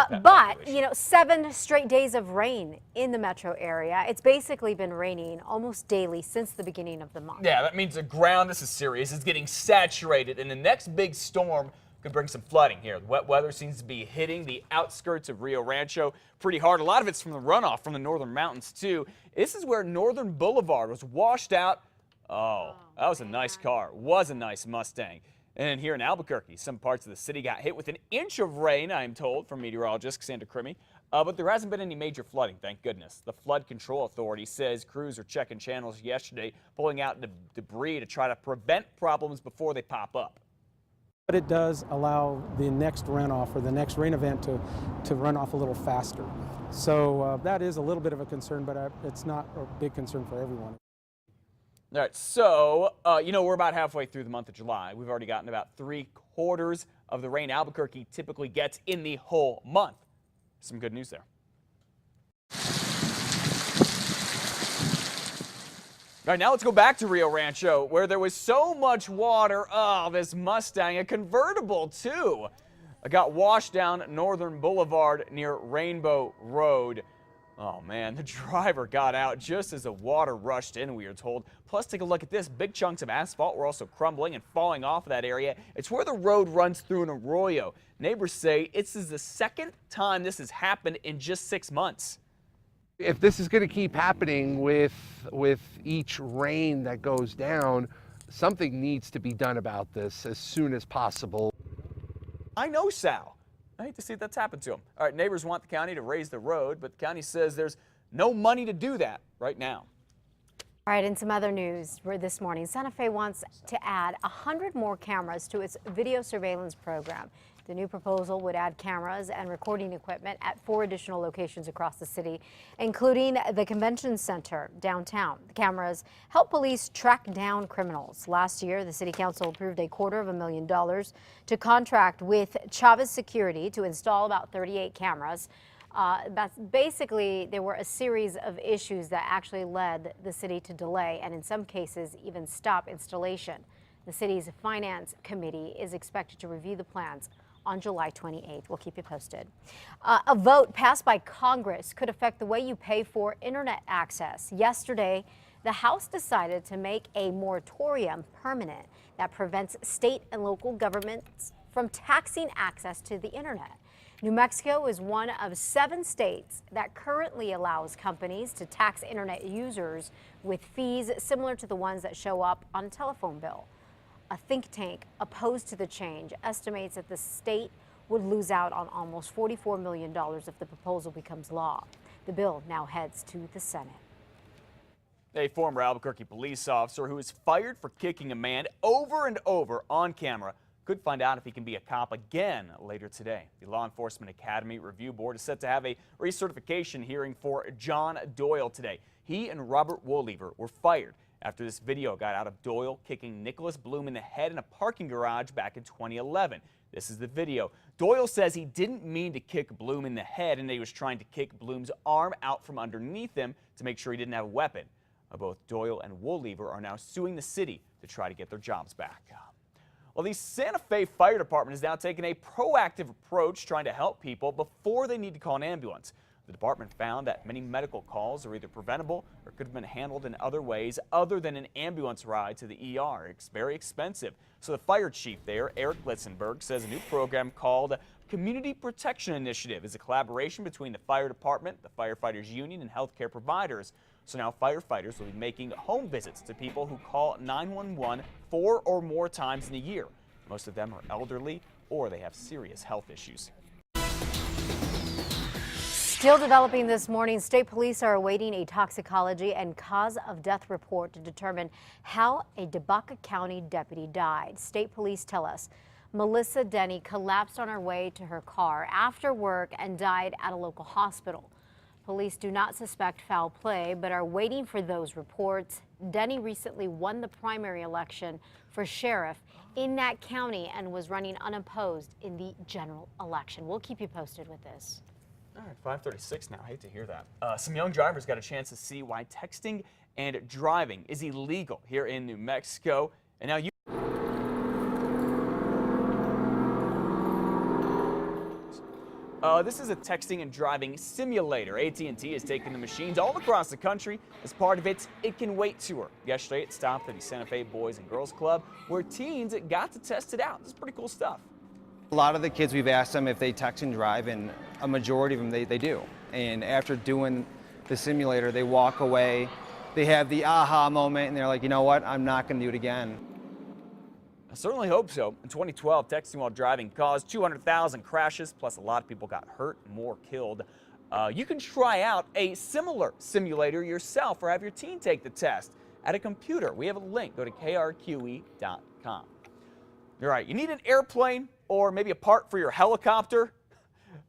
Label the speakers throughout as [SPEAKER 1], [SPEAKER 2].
[SPEAKER 1] But, you know, 7 straight days of rain in the metro area. It's basically been raining almost daily since the beginning of the month.
[SPEAKER 2] Yeah, that means the ground, this is serious, is getting saturated, and the next big storm could bring some flooding here. The wet weather seems to be hitting the outskirts of Rio Rancho pretty hard. A lot of it's from the runoff from the northern mountains, too. This is where Northern Boulevard was washed out. Oh, that was a nice car. Was a nice Mustang. And here in Albuquerque, some parts of the city got hit with an inch of rain, I'm told, from meteorologist Cassandra Crimmy. But there hasn't been any major flooding, thank goodness. The Flood Control Authority says crews are checking channels yesterday, pulling out debris to try to prevent problems before they pop up.
[SPEAKER 3] But it does allow the next runoff or the next rain event to run off a little faster. So that is a little bit of a concern, but it's not a big concern for everyone.
[SPEAKER 2] All right, so, you know, we're about halfway through the month of July. We've already gotten about 3/4 of the rain Albuquerque typically gets in the whole month. Some good news there. All right, now let's go back to Rio Rancho, where there was so much water. Oh, this Mustang, a convertible, too, got washed down Northern Boulevard near Rainbow Road. Oh, man, the driver got out just as the water rushed in, we are told. Plus, take a look at this. Big chunks of asphalt were also crumbling and falling off of that area. It's where the road runs through an arroyo. Neighbors say this is the second time this has happened in just 6 months.
[SPEAKER 4] If this is going to keep happening with each rain that goes down, something needs to be done about this as soon as possible.
[SPEAKER 2] I know Sal. I hate to see that's happened to him. All right, neighbors want the county to raise the road, but the county says there's no money to do that right now.
[SPEAKER 1] All right, in some other news this morning, Santa Fe wants to add 100 more cameras to its video surveillance program. The new proposal would add cameras and recording equipment at 4 additional locations across the city, including the convention center downtown. The cameras help police track down criminals. Last year, the city council approved $250,000 to contract with Chavez Security to install about 38 cameras. That's basically, there were a series of issues that actually led the city to delay and in some cases even stop installation. The city's finance committee is expected to review the plans on July 28th. We'll keep you posted. A vote passed by Congress could affect the way you pay for internet access. Yesterday, the House decided to make a moratorium permanent that prevents state and local governments from taxing access to the internet. New Mexico is one of 7 states that currently allows companies to tax internet users with fees similar to the ones that show up on a telephone bill. A think tank opposed to the change estimates that the state would lose out on almost $44 million if the proposal becomes law. The bill now heads to the Senate.
[SPEAKER 2] A former Albuquerque police officer who was fired for kicking a man over and over on camera could find out if he can be a cop again later today. The Law Enforcement Academy Review Board is set to have a recertification hearing for John Doyle today. He and Robert Woollever were fired after this video got out of Doyle kicking Nicholas Bloom in the head in a parking garage back in 2011. This is the video. Doyle says he didn't mean to kick Bloom in the head and that he was trying to kick Bloom's arm out from underneath him to make sure he didn't have a weapon. Both Doyle and Woollever are now suing the city to try to get their jobs back. Well, the Santa Fe Fire Department is now taking a proactive approach trying to help people before they need to call an ambulance. The department found that many medical calls are either preventable or could have been handled in other ways other than an ambulance ride to the ER. It's very expensive. So the fire chief there, Eric Litzenberg, says a new program called Community Protection Initiative is a collaboration between the fire department, the firefighters union, and healthcare providers. So now firefighters will be making home visits to people who call 911 4 or more times in a year. Most of them are elderly or they have serious health issues.
[SPEAKER 1] Still developing this morning, state police are awaiting a toxicology and cause of death report to determine how a DeBaca County deputy died. State police tell us Melissa Denny collapsed on her way to her car after work and died at a local hospital. Police do not suspect foul play, but are waiting for those reports. Denny recently won the primary election for sheriff in that county and was running unopposed in the general election. We'll keep you posted with this.
[SPEAKER 2] All right, 5:36 now. I hate to hear that. Some young drivers got a chance to see why texting and driving is illegal here in New Mexico. And now you. This is a texting and driving simulator. AT&T has taken the machines all across the country as part of its It Can Wait tour. Yesterday, it stopped at the Santa Fe Boys and Girls Club, where teens got to test it out. This is pretty cool stuff.
[SPEAKER 5] A lot of the kids, we've asked them if they text and drive, and a majority of them, they do. And after doing the simulator, they walk away, they have the aha moment, and they're like, you know what, I'm not going to do it again.
[SPEAKER 2] I certainly hope so. In 2012, texting while driving caused 200,000 crashes, plus a lot of people got hurt and more killed. You can try out a similar simulator yourself or have your teen take the test at a computer. We have a link. Go to KRQE.com. All right, you need an airplane or maybe a part for your helicopter?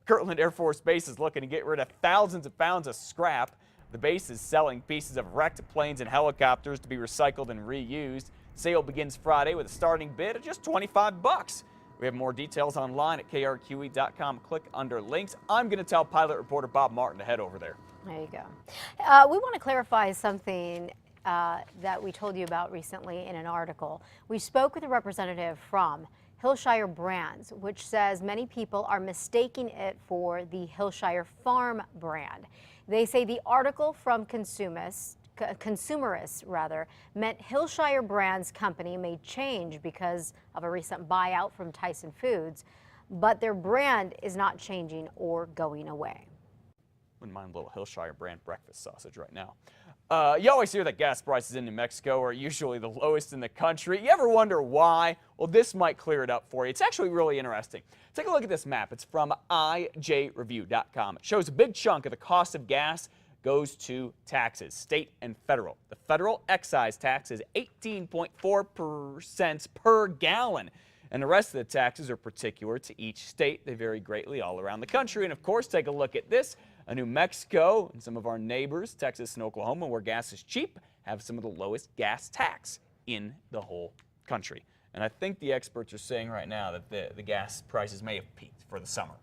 [SPEAKER 2] Kirtland Air Force Base is looking to get rid of thousands of pounds of scrap. The base is selling pieces of wrecked planes and helicopters to be recycled and reused. Sale begins Friday with a starting bid of just $25. We have more details online at KRQE.com. Click under links. I'm going to tell pilot reporter Bob Martin to head over there.
[SPEAKER 1] There you go. We want to clarify something that we told you about recently in an article. We spoke with a representative from Hillshire Brands, which says many people are mistaking it for the Hillshire Farm brand. They say the article from Consumerists meant Hillshire Brands company may change because of a recent buyout from Tyson Foods, but their brand is not changing or going away.
[SPEAKER 2] Wouldn't mind a little Hillshire brand breakfast sausage right now. You always hear that gas prices in New Mexico are usually the lowest in the country. You ever wonder why? Well, this might clear it up for you. It's actually really interesting. Take a look at this map. It's from IJReview.com. It shows a big chunk of the cost of gas goes to taxes, state and federal. The federal excise tax is 18.4% per gallon. And the rest of the taxes are particular to each state. They vary greatly all around the country. And of course, take a look at this. New Mexico and some of our neighbors, Texas and Oklahoma, where gas is cheap, have some of the lowest gas tax in the whole country. And I think the experts are saying right now that the gas prices may have peaked for the summer.